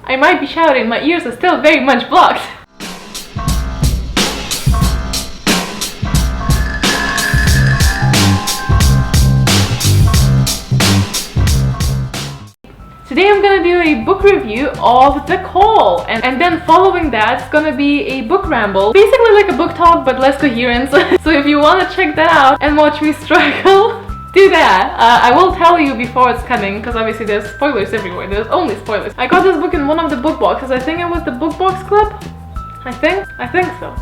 I might be shouting, my ears are still very much blocked. Today I'm gonna do a book review of The Call, and then following that it's gonna be a book ramble, basically like a book talk but less coherence. So if you want to check that out and watch me struggle, do that. I will tell you before it's coming, because obviously there's spoilers everywhere. There's only spoilers. I got this book in one of the book boxes. I think it was the Book Box Club. I think so.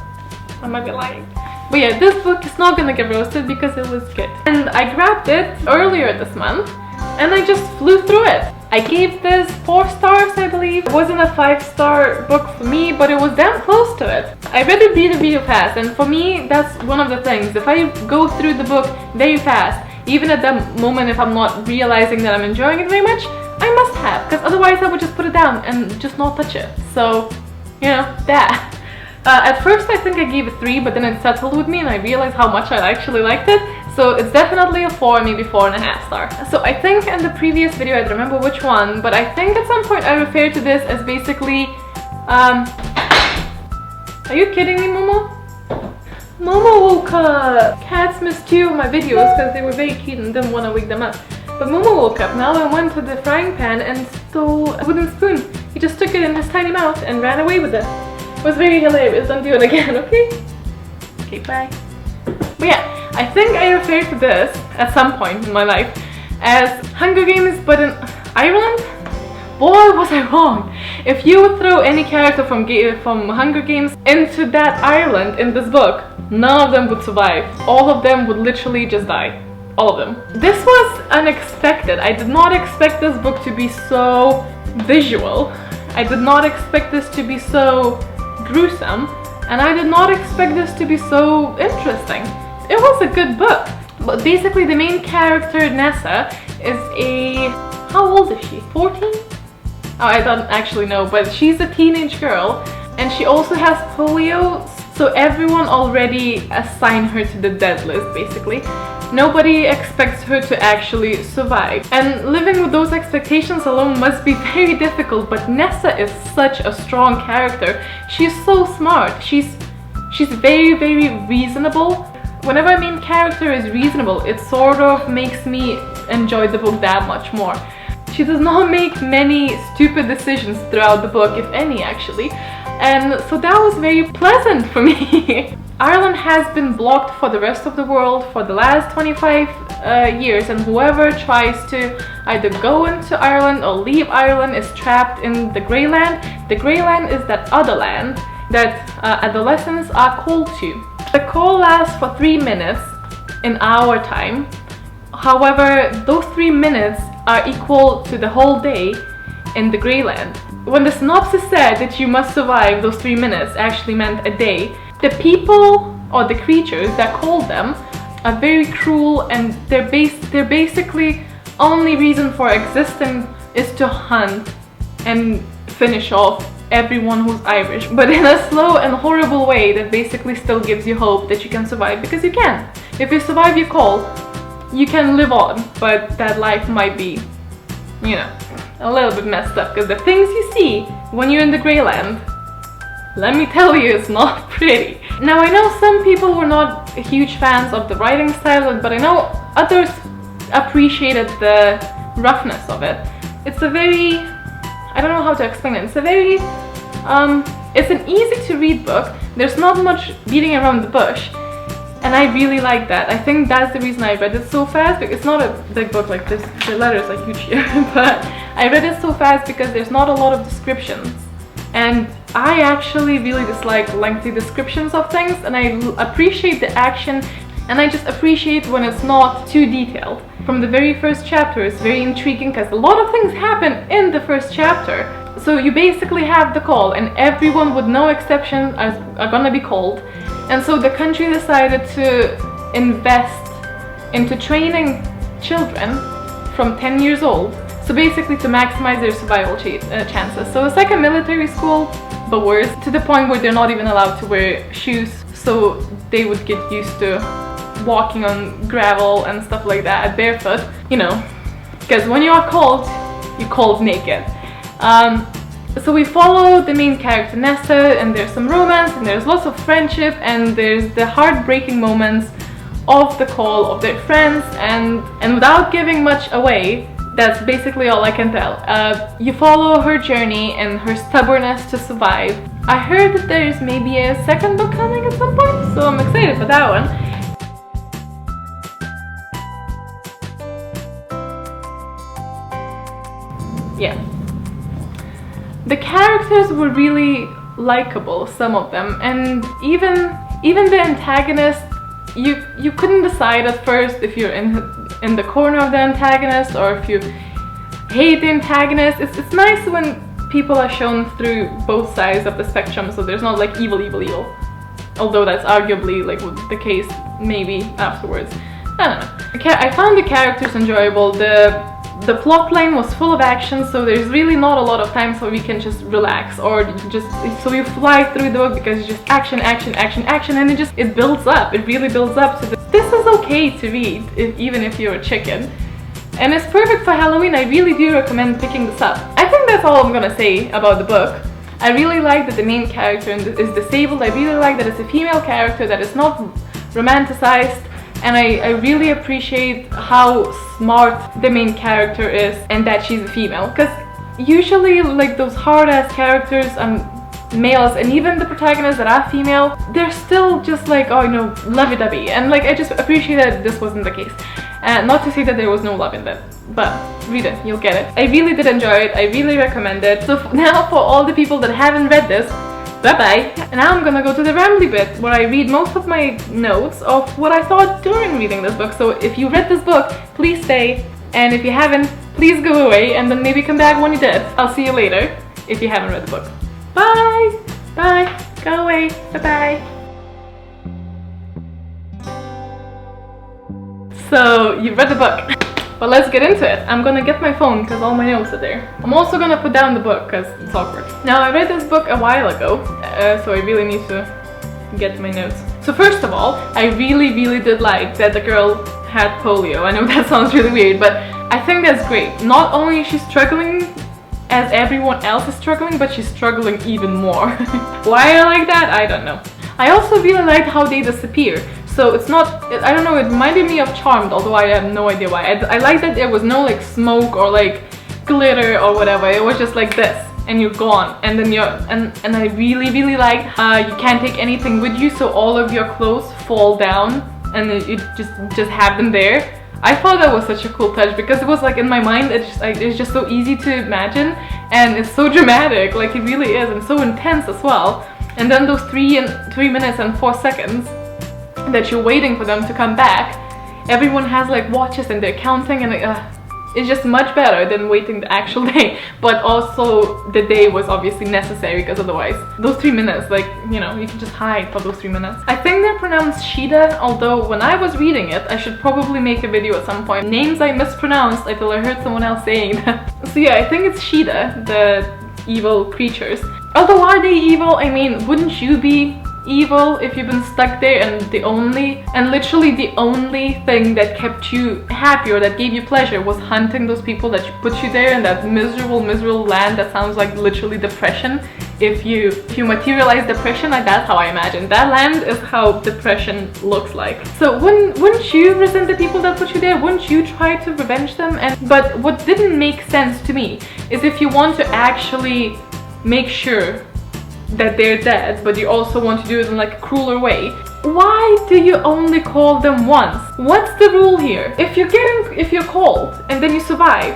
I might be lying. But yeah, this book is not gonna get roasted because it was good. And I grabbed it earlier this month and I just flew through it. I gave this 4 stars, I believe. It wasn't a 5-star book for me, but it was damn close to it. I read it really fast, and for me, that's one of the things. If I go through the book very fast, even at that moment if I'm not realizing that I'm enjoying it very much, I must have, because otherwise I would just put it down and just not touch it. So, you know, that. At first I think I gave it 3, but then it settled with me and I realized how much I actually liked it. So it's definitely a 4, maybe 4.5 star. So I think in the previous video, I don't remember which one, but I think at some point I referred to this as basically, are you kidding me, Momo? Momo woke up! Cats missed 2 of my videos because they were very cute and didn't want to wake them up. But Momo woke up. Now I went to the frying pan and stole a wooden spoon. He just took it in his tiny mouth and ran away with it. It was very hilarious. Don't do it again, okay? Okay, bye. But yeah, I think I referred to this at some point in my life as Hunger Games, but in Ireland? Boy, was I wrong! If you would throw any character from Hunger Games into that island in this book, none of them would survive. All of them would literally just die. All of them. This was unexpected. I did not expect this book to be so visual. I did not expect this to be so gruesome. And I did not expect this to be so interesting. It was a good book. But basically the main character, Nessa, is a... how old is she? 14? Oh, I don't actually know, but she's a teenage girl. And she also has polio, so everyone already assigned her to the dead list, basically. Nobody expects her to actually survive. And living with those expectations alone must be very difficult, but Nessa is such a strong character. She's so smart. She's very reasonable. Whenever a main character is reasonable, it sort of makes me enjoy the book that much more. She does not make many stupid decisions throughout the book, if any actually. And so that was very pleasant for me. Ireland has been blocked for the rest of the world for the last 25 years, and whoever tries to either go into Ireland or leave Ireland is trapped in the Grey Land. The Grey Land is that other land that adolescents are called to. The call lasts for 3 minutes in our time. However, those 3 minutes are equal to the whole day in the Grey Land. When the synopsis said that you must survive those 3 minutes actually meant a day, the people or the creatures that called them are very cruel, and their basically only reason for existing is to hunt and finish off everyone who's Irish, but in a slow and horrible way that basically still gives you hope that you can survive, because you can. If you survive your call, you can live on, but that life might be, you know, a little bit messed up, because the things you see when you're in the Grey Land, let me tell you, it's not pretty. Now I know some people were not huge fans of the writing style, but I know others appreciated the roughness of it. It's a very, I don't know how to explain it. It's a very, it's an easy to read book. There's not much beating around the bush, and I really like that. I think that's the reason I read it so fast, because it's not a big book like this. The letters are huge here, but I read it so fast because there's not a lot of descriptions. And I actually really dislike lengthy descriptions of things, and I appreciate the action, and I just appreciate when it's not too detailed. From the very first chapter, it's very intriguing because a lot of things happen in the first chapter. So you basically have the call, and everyone with no exception are gonna be called. And so the country decided to invest into training children from 10 years old. So basically to maximize their survival chances. So it's like a military school, but worse, to the point where they're not even allowed to wear shoes, so they would get used to walking on gravel and stuff like that, barefoot, you know, because when you are cold, you're cold naked. So we follow the main character Nessa, and there's some romance, and there's lots of friendship, and there's the heartbreaking moments of the call of their friends, and without giving much away, that's basically all I can tell. You follow her journey and her stubbornness to survive. I heard that there's maybe a second book coming at some point, so I'm excited for that one. Yeah. The characters were really likable, some of them, and even the antagonist, you couldn't decide at first if you're in the corner of the antagonist or if you hate the antagonist. It's nice when people are shown through both sides of the spectrum, so there's not like evil, although that's arguably like the case maybe afterwards. I don't know. I found the characters enjoyable. The plot line was full of action, so there's really not a lot of time so we can just relax, or so you fly through the book because it's just action, and it builds up. It really builds up. So this is okay to read even if you're a chicken, and it's perfect for Halloween. I really do recommend picking this up. I think that's all I'm gonna say about the book. I really like that the main character is disabled. I really like that it's a female character, that is not romanticized. And I really appreciate how smart the main character is and that she's a female. Because usually like those hard-ass characters and males, and even the protagonists that are female, they're still just like, oh, you know, lovey-dovey. And like I just appreciate that this wasn't the case. Not to say that there was no love in that, but read it, you'll get it. I really did enjoy it. I really recommend it. So now for all the people that haven't read this, bye-bye. And now I'm gonna go to the rambly bit where I read most of my notes of what I thought during reading this book. So if you read this book, please stay, and if you haven't, please go away and then maybe come back when you did. I'll see you later if you haven't read the book. Bye! Bye! Go away! Bye-bye! So you've read the book. But let's get into it. I'm gonna get my phone because all my notes are there. I'm also gonna put down the book because it's awkward. Now, I read this book a while ago, so I really need to get my notes. So first of all, I really did like that the girl had polio. I know that sounds really weird, but I think that's great. Not only is she struggling as everyone else is struggling, but she's struggling even more. Why I like that? I don't know. I also really liked how they disappear. So it's not, I don't know, it reminded me of Charmed, although I have no idea why. I like that there was no like smoke or like glitter or whatever. It was just like this, and you're gone. And then and I really liked how you can't take anything with you, so all of your clothes fall down and you just have them there. I thought that was such a cool touch because it was like in my mind, it's just so easy to imagine, and it's so dramatic, like it really is, and so intense as well. And then those 3 minutes and 4 seconds that you're waiting for them to come back, everyone has like watches and they're counting, and it's just much better than waiting the actual day. But also the day was obviously necessary, because otherwise those 3 minutes, like, you know, you can just hide for those 3 minutes. I think they're pronounced Shida, although when I was reading it, I should probably make a video at some point. Names I mispronounced until I heard someone else saying that. So yeah, I think it's Shida, the evil creatures. Although, are they evil? I mean, wouldn't you be evil if you've been stuck there, and literally the only thing that kept you happy or that gave you pleasure was hunting those people that put you there in that miserable land that sounds like literally depression. If you materialize depression, like, that's how I imagine that land is how depression looks like. So wouldn't you resent the people that put you there? Wouldn't you try to revenge them? But what didn't make sense to me is if you want to actually make sure that they're dead, but you also want to do it in like a crueler way, why do you only call them once? What's the rule here? If you're called and then you survive,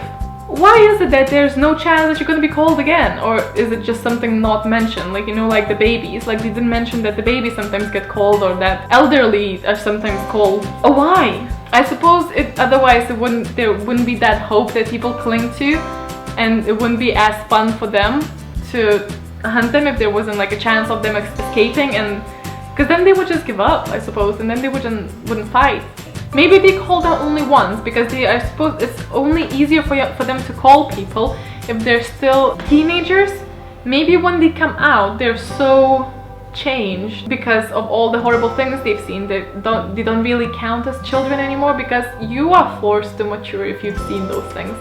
why is it that there's no chance that you're gonna be called again? Or is it just something not mentioned? Like, you know, like the babies, like they didn't mention that the babies sometimes get called, or that elderly are sometimes called. Oh, why? I suppose otherwise there wouldn't be that hope that people cling to, and it wouldn't be as fun for them to hunt them if there wasn't like a chance of them escaping, and because then they would just give up, I suppose, and then they wouldn't fight. Maybe they call them only once because I suppose it's only easier for them to call people if they're still teenagers. Maybe when they come out, they're so changed because of all the horrible things they've seen. They don't really count as children anymore, because you are forced to mature if you've seen those things.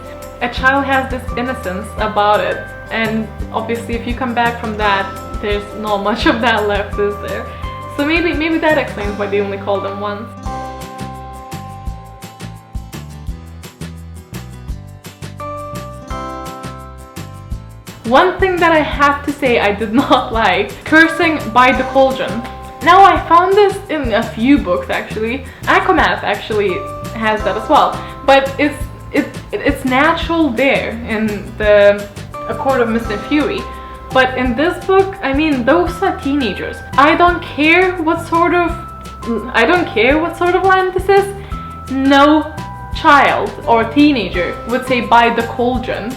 a child has this innocence about it, and obviously if you come back from that, there's not much of that left, is there? So maybe that explains why they only call them once. One thing that I have to say I did not like, cursing by the cauldron. Now I found this in a few books actually. Akamath actually has that as well, but it's natural there in the A Court of Mist and Fury. But in this book, I mean, those are teenagers. I don't care what sort of land this is. No child or teenager would say by the cauldron.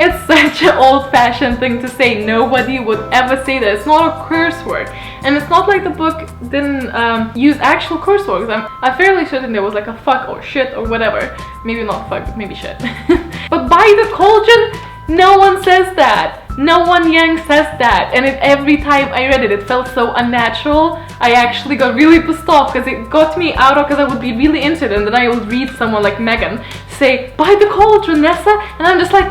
It's such an old-fashioned thing to say. Nobody would ever say that. It's not a curse word. And it's not like the book didn't use actual curse words. I'm fairly certain there was like a fuck or shit or whatever. Maybe not fuck, maybe shit. But by the cauldron, no one says that. No one young says that. And every time I read it, it felt so unnatural. I actually got really pissed off because it got me out of, because I would be really into it, and then I would read someone like Megan say, by the cauldron, Nessa, and I'm just like,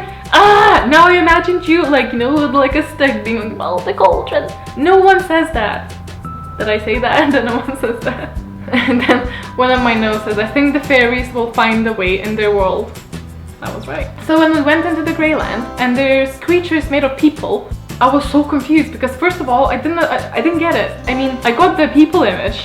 now I imagined you like, you know, with like a stick being about the cauldron. No one says that. Did I say that? And then no one says that. And then one of my notes says, I think the fairies will find a way in their world. I was right. So when we went into the Grey Land and there's creatures made of people, I was so confused because first of all, I didn't get it. I mean, I got the people image,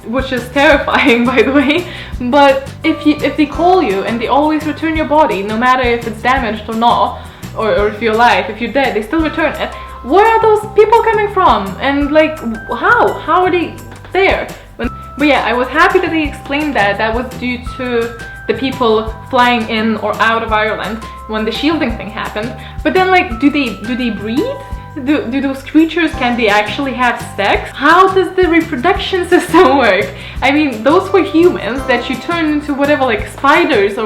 which is terrifying by the way, but if they call you and they always return your body, no matter if it's damaged or not, or if you're alive, if you're dead, they still return it. Where are those people coming from? And like, how are they there? But yeah, I was happy that they explained that was due to the people flying in or out of Ireland when the shielding thing happened. But then like, do they breed? Do those creatures, can they actually have sex? How does the reproduction system work? I mean, those were humans that you turn into whatever, like spiders,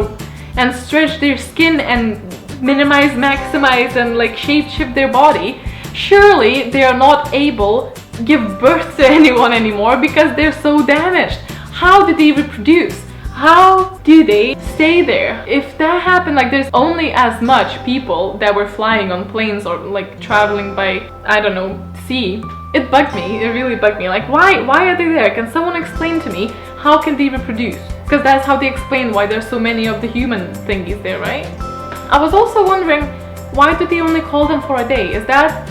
and stretch their skin and minimize, maximize, and like shape-shift their body. Surely they are not able to give birth to anyone anymore because they're so damaged. How do they reproduce? How do they stay there? If that happened, like there's only as much people that were flying on planes or like traveling by, I don't know, sea. It bugged me, it really bugged me. Like why are they there? Can someone explain to me how can they reproduce? Because that's how they explain why there's so many of the human thingies there, right? I was also wondering, why do they only call them for a day? Is that,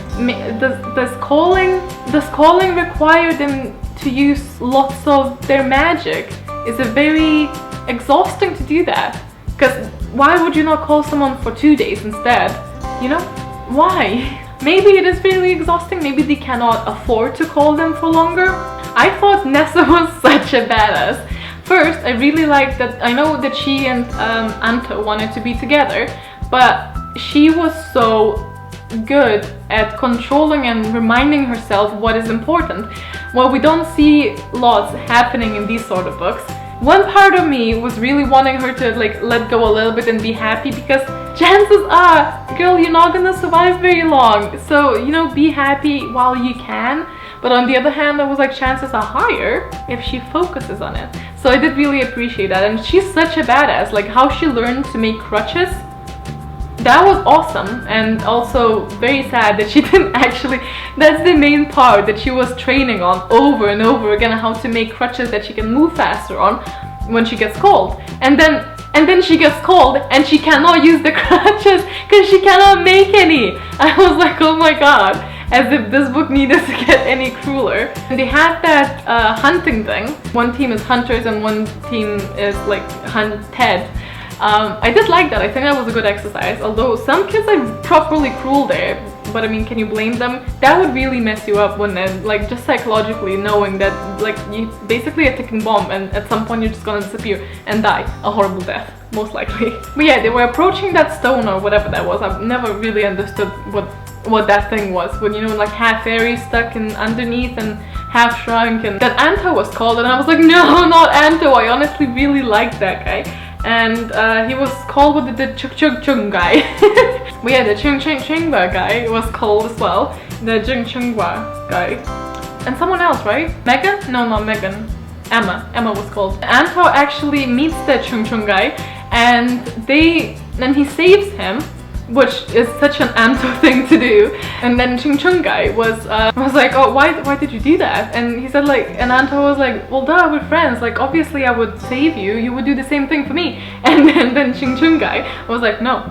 does calling require them to use lots of their magic? Is it very exhausting to do that? Because why would you not call someone for 2 days instead? You know? Why? Maybe it is really exhausting, maybe they cannot afford to call them for longer. I thought Nessa was such a badass. First, I really liked that, I know that she and Anto wanted to be together, but she was so good at controlling and reminding herself what is important. Well, we don't see lots happening in these sort of books. One part of me was really wanting her to like let go a little bit and be happy, because chances are, girl, you're not gonna survive very long. So, you know, be happy while you can. But on the other hand, I was like, chances are higher if she focuses on it. So I did really appreciate that. And she's such a badass, like how she learned to make crutches. That was awesome, and also very sad that she didn't actually, that's the main part that she was training on over and over again, how to make crutches that she can move faster on when she gets cold. And then she gets cold and she cannot use the crutches because she cannot make any. I was like, oh my god, as if this book needed to get any crueler. And they had that hunting thing. One team is hunters and one team is like hunted. I did like that. I think that was a good exercise, although some kids are properly cruel there, but I mean, can you blame them? That would really mess you up, wouldn't it? Like, just psychologically knowing that, like, you basically a ticking bomb and at some point you're just gonna disappear and die a horrible death, most likely. But yeah, they were approaching that stone or whatever that was. I've never really understood what that thing was, when, you know, like half fairy stuck in underneath and half shrunk, and that Anto was called, and I was like, no, not Anto. I honestly really liked that guy. And he was called with the Chung Chung guy. But yeah, the Chung guy was called as well. The Chung guy. And someone else, right? Megan? No, not Megan. Emma. Emma was called. Anto actually meets the Chung guy, and they then he saves him, which is such an Anto thing to do. And then Ching Chung guy was like, oh, why did you do that? And he said like, and Anto was like, well duh, we're friends, like obviously I would save you, you would do the same thing for me. And then Ching Chung guy was like, no.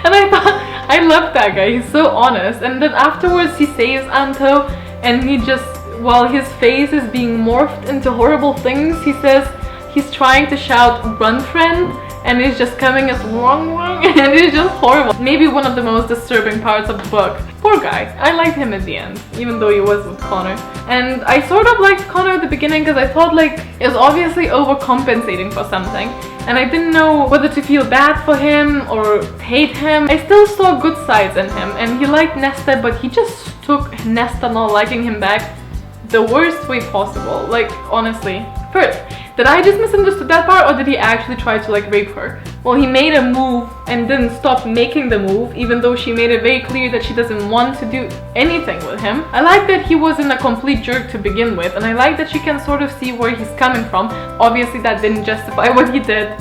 And I thought, I love that guy, he's so honest. And then afterwards he saves Anto, and he just, while his face is being morphed into horrible things, he says he's trying to shout run friend, and it's just coming as wrong, and it's just horrible. Maybe one of the most disturbing parts of the book. Poor guy. I liked him at the end, even though he was with Connor. And I sort of liked Connor at the beginning because I thought like it was obviously overcompensating for something, and I didn't know whether to feel bad for him or hate him. I still saw good sides in him, and he liked Nesta, but he just took Nesta not liking him back the worst way possible. Like, honestly. First, did I just misunderstood that part, or did he actually try to like rape her? Well, he made a move and didn't stop making the move, even though she made it very clear that she doesn't want to do anything with him. I like that he wasn't a complete jerk to begin with, and I like that she can sort of see where he's coming from. Obviously that didn't justify what he did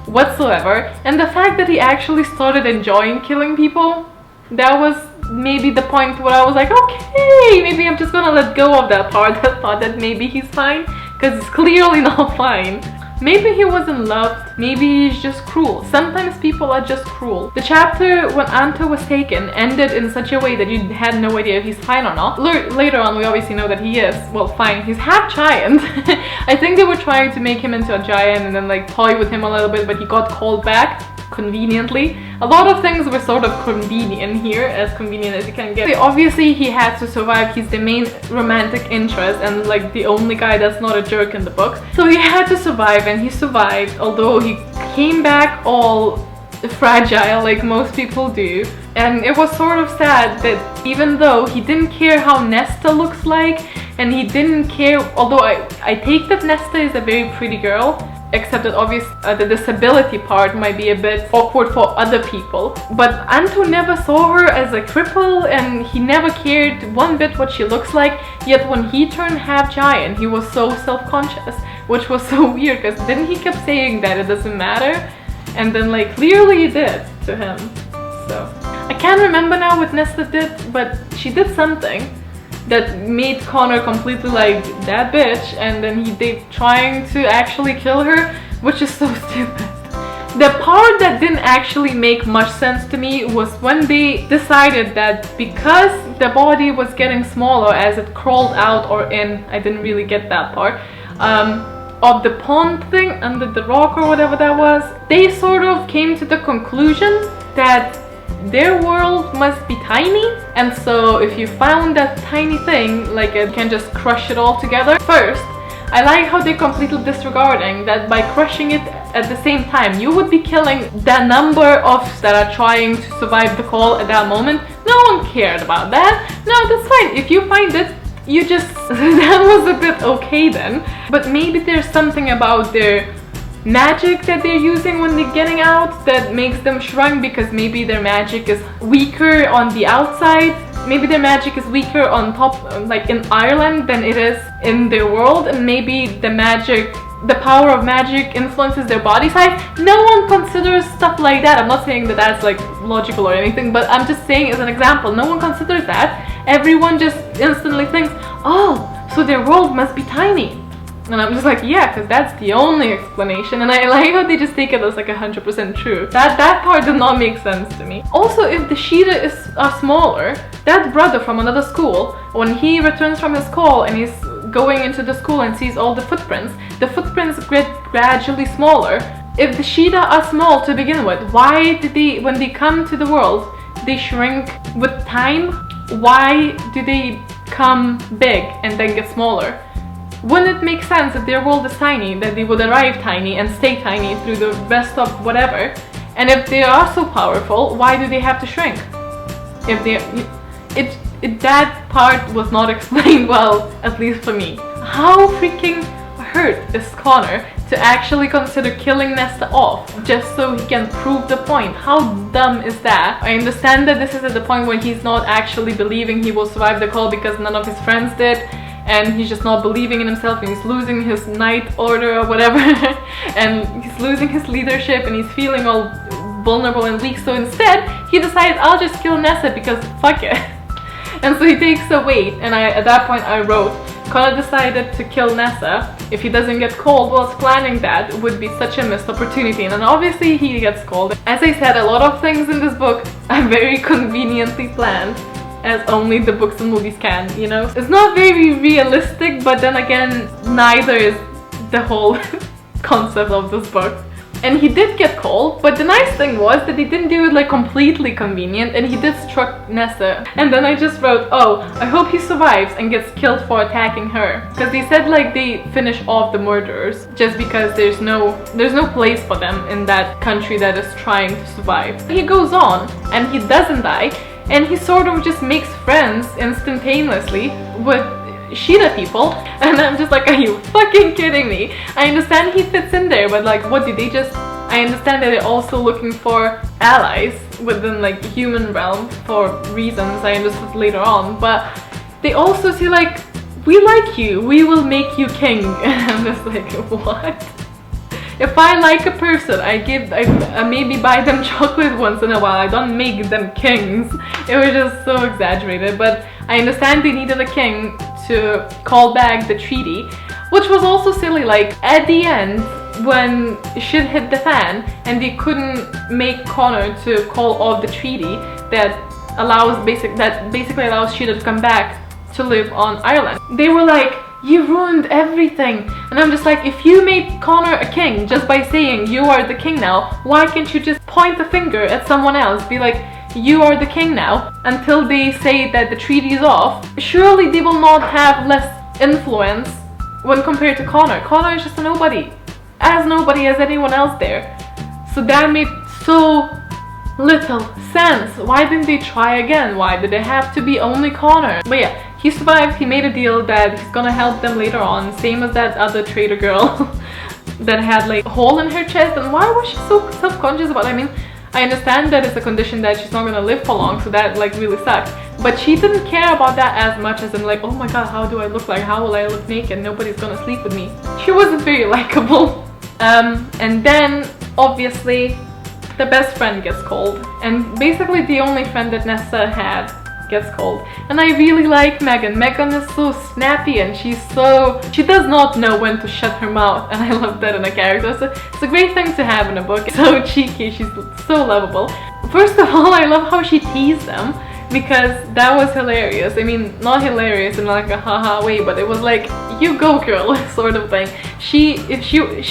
whatsoever. And the fact that he actually started enjoying killing people, that was maybe the point where I was like, okay, maybe I'm just gonna let go of that part. I thought that maybe he's fine, because he's clearly not fine. Maybe he wasn't loved, maybe he's just cruel. Sometimes people are just cruel. The chapter when Anto was taken ended in such a way that you had no idea if he's fine or not. Later on we obviously know that he is, well, fine, he's half giant. I think they were trying to make him into a giant and then like toy with him a little bit, but he got called back conveniently. A lot of things were sort of convenient here, as convenient as you can get. Obviously he had to survive, he's the main romantic interest and like the only guy that's not a jerk in the book. So he had to survive, and he survived, although he came back all fragile like most people do. And it was sort of sad that even though he didn't care how Nesta looks like, and he didn't care, although I take that Nesta is a very pretty girl, except that obviously the disability part might be a bit awkward for other people. But Anto never saw her as a cripple, and he never cared one bit what she looks like. Yet when he turned half giant, he was so self-conscious, which was so weird, because then he kept saying that it doesn't matter, and then like clearly it did to him. So I can't remember now what Nesta did, but she did something that made Connor completely like that bitch, and then they trying to actually kill her, which is so stupid. The part that didn't actually make much sense to me was when they decided that because the body was getting smaller as it crawled out or in, I didn't really get that part, of the pond thing under the rock or whatever that was, they sort of came to the conclusion that their world must be tiny, and so if you found that tiny thing, like it can just crush it all together. First, I like how they're completely disregarding that by crushing it at the same time, you would be killing the number of that are trying to survive the call at that moment. No one cared about that. No, that's fine. If you find it, you just... that was a bit okay then. But maybe there's something about their magic that they're using when they're getting out that makes them shrunk, because maybe their magic is weaker on the outside. Maybe their magic is weaker on top, like in Ireland, than it is in their world, and maybe the power of magic influences their body size. No one considers stuff like that. I'm not saying that that's like logical or anything, but I'm just saying as an example, no one considers that. Everyone just instantly thinks, oh, so their world must be tiny. And I'm just like, yeah, because that's the only explanation. And I like how they just take it as like 100% true. That part did not make sense to me. Also, if the Sheeta are smaller, that brother from another school, when he returns from his call and he's going into the school and sees all the footprints get gradually smaller. If the Sheeta are small to begin with, why did they, when they come to the world, they shrink with time? Why do they come big and then get smaller? Wouldn't it make sense if their world is tiny, that they would arrive tiny and stay tiny through the rest of whatever? And if they are so powerful, why do they have to shrink? If they... that part was not explained well, at least for me. How freaking hurt is Connor to actually consider killing Nesta off just so he can prove the point? How dumb is that? I understand that this is at the point when he's not actually believing he will survive the call because none of his friends did, and he's just not believing in himself, and he's losing his night order or whatever and he's losing his leadership, and he's feeling all vulnerable and weak. So instead, he decides, I'll just kill Nessa because fuck it. And so he takes a wait, and at that point I wrote, Connor decided to kill Nessa. If he doesn't get called whilst planning that, it would be such a missed opportunity. And then obviously he gets called. As I said, a lot of things in this book are very conveniently planned, as only the books and movies can, you know? It's not very realistic, but then again, neither is the whole concept of this book. And he did get called, but the nice thing was that he didn't do it like completely convenient, and he did struck Nessa. And then I just wrote, oh, I hope he survives and gets killed for attacking her. Because they said like they finish off the murderers just because there's no place for them in that country that is trying to survive. He goes on and he doesn't die, and he sort of just makes friends instantaneously with Sheeta people, and I'm just like, are you fucking kidding me? I understand he fits in there, but like, what did they just... I understand that they're also looking for allies within like the human realm for reasons I understood later on, but they also say like, we like you, we will make you king. And I'm just like, what? If I like a person, I maybe buy them chocolate once in a while, I don't make them kings. It was just so exaggerated, but I understand they needed a king to call back the treaty, which was also silly. Like at the end, when shit hit the fan and they couldn't make Connor to call off the treaty that basically allows Sheeta to come back to live on Ireland, they were like, you ruined everything. And I'm just like, if you made Connor a king just by saying you are the king now, why can't you just point the finger at someone else, be like, you are the king now, until they say that the treaty is off? Surely they will not have less influence when compared to Connor. Connor is just a nobody as anyone else there. So that made so little sense. Why didn't they try again? Why did it have to be only Connor? But yeah, he survived. He made a deal that he's gonna help them later on, same as that other traitor girl that had like a hole in her chest. And why was she so self-conscious about it? I mean, I understand that it's a condition that she's not gonna live for long, so that like really sucks. But she didn't care about that as much as in like, oh my god, how do I look like? How will I look naked? Nobody's gonna sleep with me. She wasn't very likable. And then obviously the best friend gets called, and basically the only friend that Nessa had gets called. And I really like Megan. Megan is so snappy, and she does not know when to shut her mouth, and I love that in a character. So it's a great thing to have in a book. It's so cheeky, she's so lovable. First of all, I love how she teased them, because that was hilarious. I mean, not hilarious in like a haha way, but it was like, you go girl sort of thing. She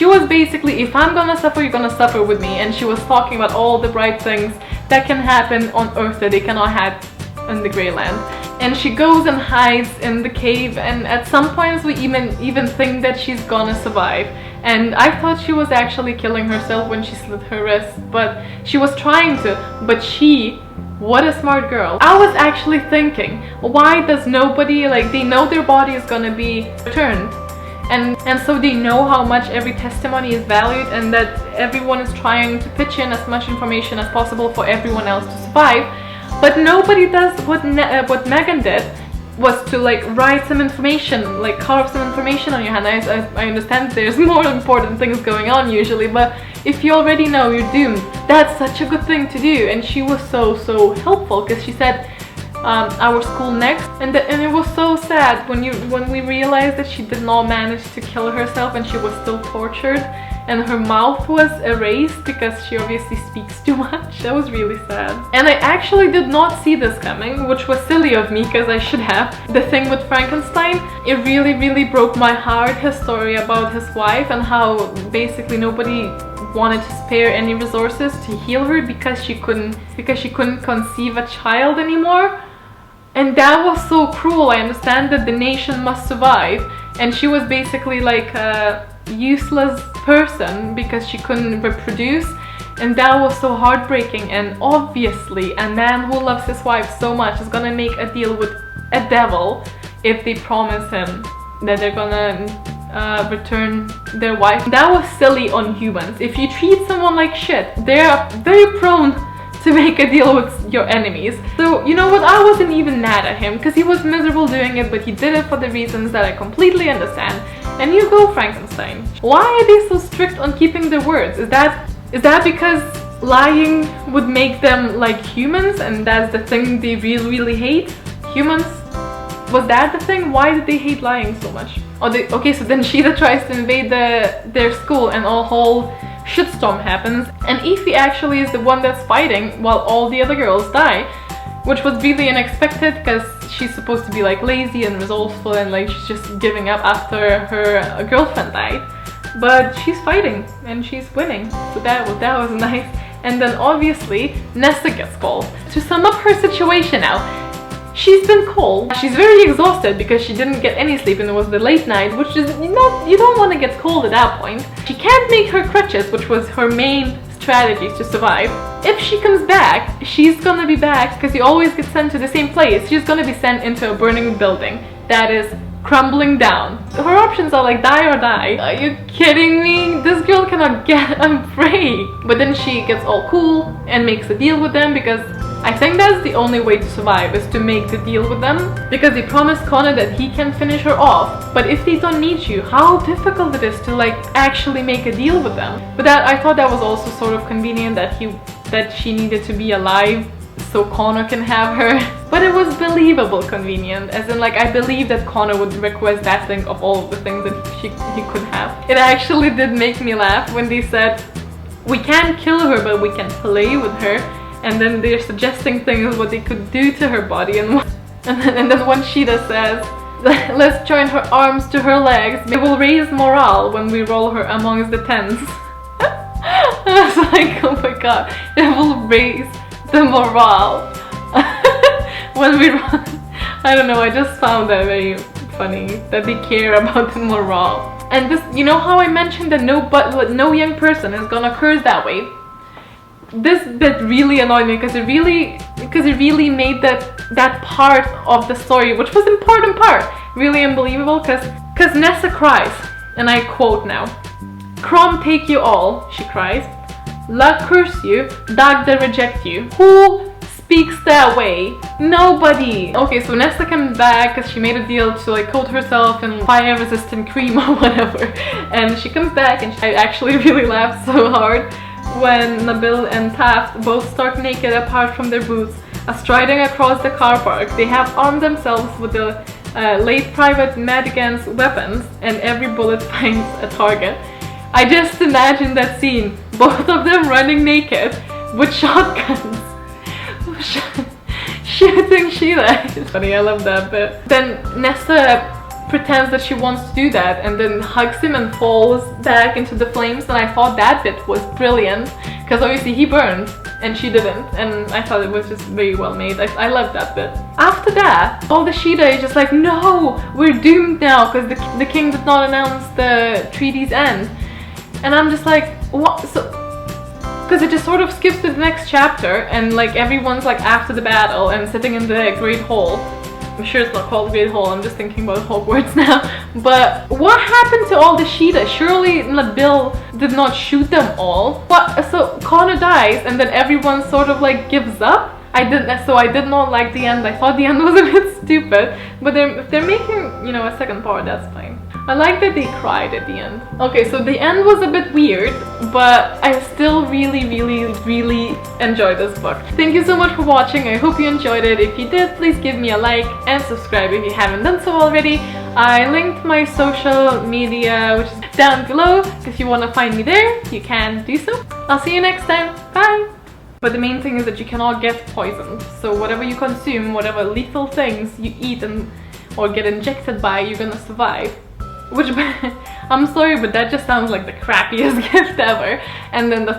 was basically, if I'm gonna suffer, you're gonna suffer with me. And she was talking about all the bright things that can happen on Earth that they cannot have in the Grey Land. And she goes and hides in the cave, and at some points we even think that she's gonna survive. And I thought she was actually killing herself when she slit her wrist, but she was trying to. But what a smart girl. I was actually thinking, why does nobody, like, they know their body is gonna be returned, and so they know how much every testimony is valued, and that everyone is trying to pitch in as much information as possible for everyone else to survive. But nobody does what Megan did, was to like write some information, like carve some information on your hand. I understand there's more important things going on usually, but if you already know you're doomed, that's such a good thing to do. And she was so helpful, because she said our school next, and it was so sad when we realized that she did not manage to kill herself, and she was still tortured, and her mouth was erased because she obviously speaks too much. That was really sad. And I actually did not see this coming, which was silly of me, because I should have. The thing with Frankenstein, it really broke my heart, his story about his wife, and how basically nobody wanted to spare any resources to heal her because she couldn't conceive a child anymore. And that was so cruel. I understand that the nation must survive, and she was basically like a useless person because she couldn't reproduce, and that was so heartbreaking. And obviously a man who loves his wife so much is gonna make a deal with a devil if they promise him that they're gonna return their wife. That was silly on humans. If you treat someone like shit, they're very prone to make a deal with your enemies. So you know what, I wasn't even mad at him, because he was miserable doing it, but he did it for the reasons that I completely understand. And you go, Frankenstein. Why are they so strict on keeping their words? Is that because lying would make them like humans, and that's the thing they really hate. Humans. Was that the thing? Why did they hate lying so much? Okay, so then Sheeta tries to invade their school and a whole shitstorm happens, and Ify actually is the one that's fighting while all the other girls die, which was really unexpected because she's supposed to be like lazy and resourceful and like she's just giving up after her girlfriend died. But she's fighting and she's winning, so that was nice. And then obviously Nessa gets called. To sum up her situation now, she's been called. She's very exhausted because she didn't get any sleep and it was the late night, which is you don't want to get cold at that point. She can't make her crutches, which was her main strategy to survive. If she comes back, she's gonna be back because you always get sent to the same place. She's gonna be sent into a burning building that is crumbling down. Her options are like die or die. Are you kidding me? This girl cannot get a break. But then she gets all cool and makes a deal with them, because I think that's the only way to survive, is to make the deal with them, because they promised Connor that he can finish her off. But if they don't need you, how difficult it is to like actually make a deal with them. But that, I thought that was also sort of convenient that she needed to be alive so Connor can have her. But it was believable convenient, as in like I believe that Connor would request that thing of all of the things that he could have. It actually did make me laugh when they said, we can't kill her but we can play with her. And then they're suggesting things what they could do to her body, and then when Sheeta says, let's join her arms to her legs, it will raise morale when we roll her amongst the tens. I was like, oh my god, it will raise the morale when we roll. I don't know, I just found that very funny that they care about the morale. And this, you know how I mentioned that no young person is gonna curse that way? This bit really annoyed me because it really made that part of the story, which was important part, really unbelievable, because Nessa cries, and I quote now, "Crom take you all," she cries. "Luck curse you, Dagda reject you." Who speaks that way? Nobody. Okay, so Nessa comes back because she made a deal to like coat herself in fire resistant cream or whatever, and she comes back, and I actually really laughed so hard when Nabil and Taft both start naked apart from their boots, striding across the car park. They have armed themselves with the late Private Madigan's weapons, and every bullet finds a target. I just imagine that scene, both of them running naked with shotguns, shooting Sheila. It's funny, I love that bit. Then Nessa pretends that she wants to do that and then hugs him and falls back into the flames, and I thought that bit was brilliant because obviously he burned and she didn't, and I thought it was just very well made. I loved that bit. After that, all the Sheeta is just like, no, we're doomed now because the king did not announce the treaty's end, and I'm just like, what? So because it just sort of skips to the next chapter and like everyone's like after the battle and sitting in the Great Hall. I'm sure it's not called Great Hall, I'm just thinking about Hogwarts now. But what happened to all the Sheeta? Surely Nabil did not shoot them all. What? So Connor dies and then everyone sort of like gives up? I did not like the end. I thought the end was a bit stupid. But if they're making, you know, a second part, that's fine. I like that they cried at the end. Okay, so the end was a bit weird, but I still really enjoyed this book. Thank you so much for watching. I hope you enjoyed it. If you did, please give me a like and subscribe if you haven't done so already. I linked my social media, which is down below. If you want to find me there, you can do so. I'll see you next time. Bye! But the main thing is that you cannot get poisoned. So whatever you consume, whatever lethal things you eat or get injected by, you're gonna survive. Which, I'm sorry, but that just sounds like the crappiest gift ever. And then the